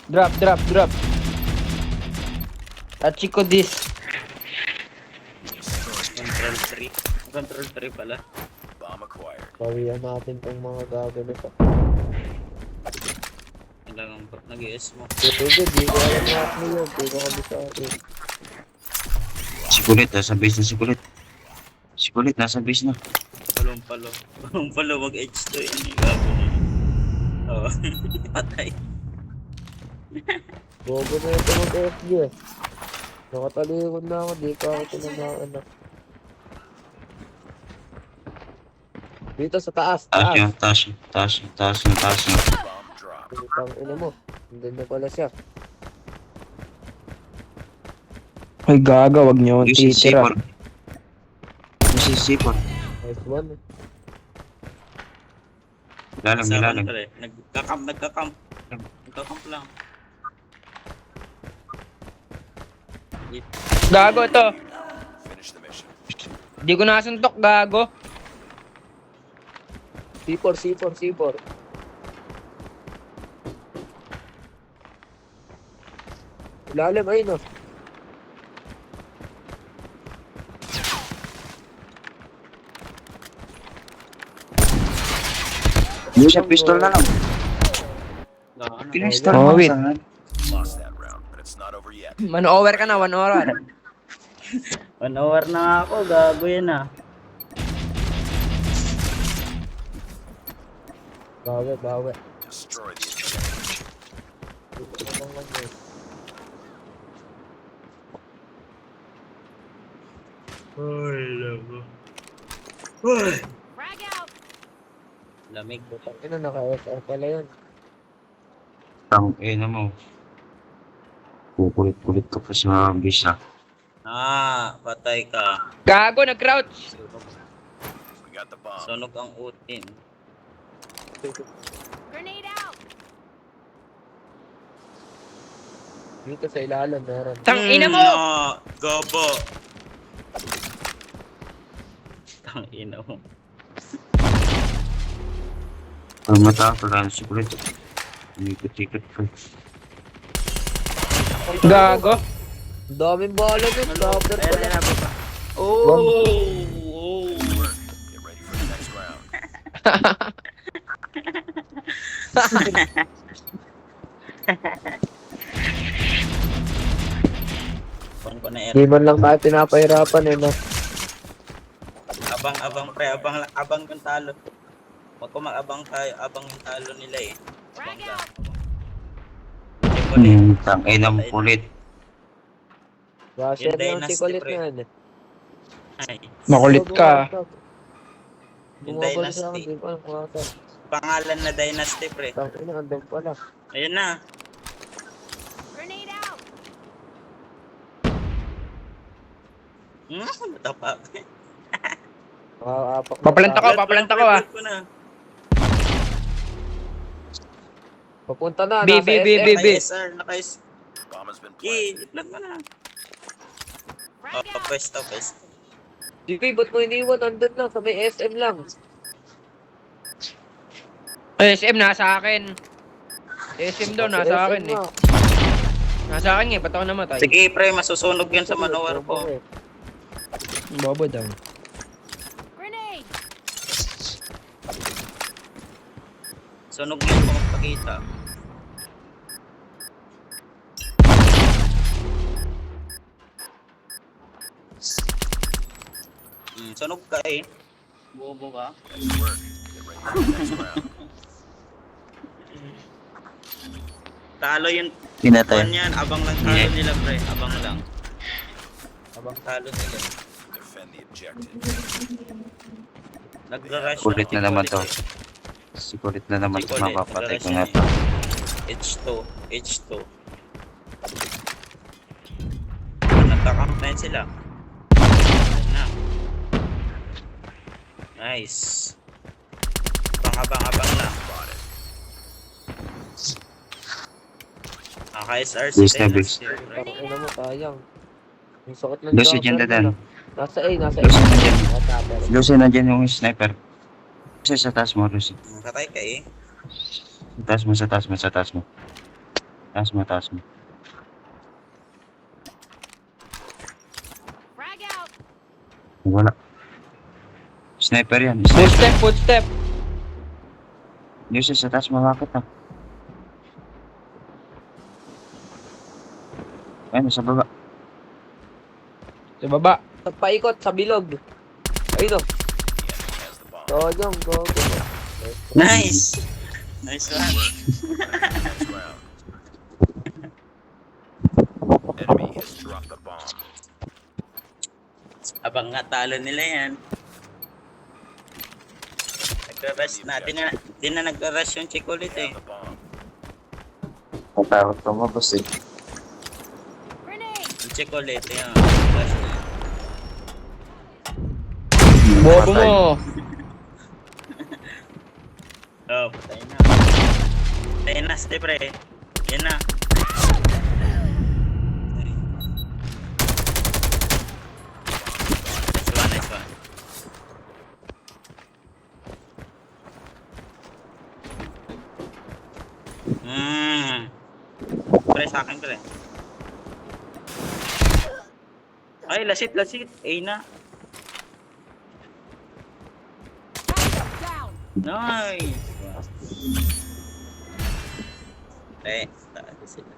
Drop. At Chico this. Control 3 pala. Bawian natin tong mga gaganap. Kailangan ko. Nag-ES mo. Sige, di ko alam na ako yun. Di ko kami sa akin. Si Kulit, nasa base na si Kulit. Si Kulit, nasa base na. Palong-palo mag-H2 yun. Gago na. Oo. Patay. Bobo na ito mag-FG eh. Nakatalikod na ako, di pa ako tinamaan na. Dito sa taas, Taas na. Putang ina mo. Hindi na pala siya. Ay gaga, wag niyo akong Yung si titira. C4. Yung si C4. Nice one eh. Lalang. Nagka-camp lang. Gago ito. Di ko nasuntok, gago. C4. Ilalim, ayun oh. Yung sa pistol na lang. Pinistol Oh, mo wait. saan? Man-over ka na, 1 hour. 1 hour na ako, gago yan ah. Bawi. Ay, labo. Frag out. Lamig. Putang ina, naka-FR pala yun. Tang ina mo. Kukulit ka pa sa base na. Patay ka. Gago, nag-crouch. Sunog ang utin. Grenade out. Dito sa ilalim, meron. Tang ina mo. Gabo. Tang ina mo. Ang mata ko lang si Kulit. Umikot-ikot ko. Gago. Ang daming bala dun. Stopper pala. Oh. Pang ko na Di man lang tayo pinapahirapan eh, no? Abang pre, abang yung talo. Wag ko mag-abang tayo, abang yung talo nila eh. Abang lang. Tang ina mo Kulit. Rusher Yung lang si Dynasty, Kulit pre. na yan eh. Ay, Makulit ka. Yung Bumabalik sa akin, Dynasty. di pa ang kumasa. Pangalan na Dynasty pre. Tang ina, andun pala. Ayun na. Grenade out. Matapak. Makakapak na Papalanta tayo. ko, papalanta ko ah. Papunta na, B, nasa B, B, SM. B, B. Naka-SR, naka-SR. Ilag mo na. Frag out. Pwesto. Sige, ba't mo iniwan? Andun lang, sa may SM lang. SM nasa akin. SM daw, nasa SM akin eh. nga. Nasa akin eh, ba't ako namatay? Sige pre, masusunog yan sa manowar ko. Bobo daw. Grenade. Sunog yan kung magpakita. Sunog ka eh. Bobo ka. Talo yun. Pinatay. Kuhan yan, abang lang talo nila pre. Abang lang. Abang talo nila. Nagra-rush Kulit na naman to. eh. Si Kulit na naman Si to. Kulit, Mapapatay ko nagra-rush na yan to. H2. Nagkakamp na yun sila. Yan na. Nice. Abang lang. Naka-SR si Base na base. Tang ina mo, sayang. Yung sakit ng Lucy jumper dyan mo, dadan. no? Nasa A, nasa A. Lucy nandyan. Nasa A. Lucy nandyan yung sniper. Lucy sa taas mo, Lucy. Patay ka eh. Taas mo, sa taas mo, sa taas mo. Taas mo, taas mo. Frag out. Wala. Sniper yan. Sniper. Footstep, footstep. Yusuf, sa taas mo, bakit na? Ayun, sa baba. Sa baba. Sa paikot, sa bilog. Ayun o. Gogong, gogong. Nice! Nice one. Enemy has dropped the bomb. Abang nga talo nila yan. Nag-rush na. Di na nag-rush yung Chikulit eh. The bomb. Matakot ka mo, boss eh. Grenade. Yung Chikulit yun. Nag-rush na. Bobo mo. Oh, patay na. Patay na, pre. Yan na. Nice one, nice one. Pre, sa akin, pre. Ay, lasit, lasit. A na. Down. Nice. Eh, taas sila.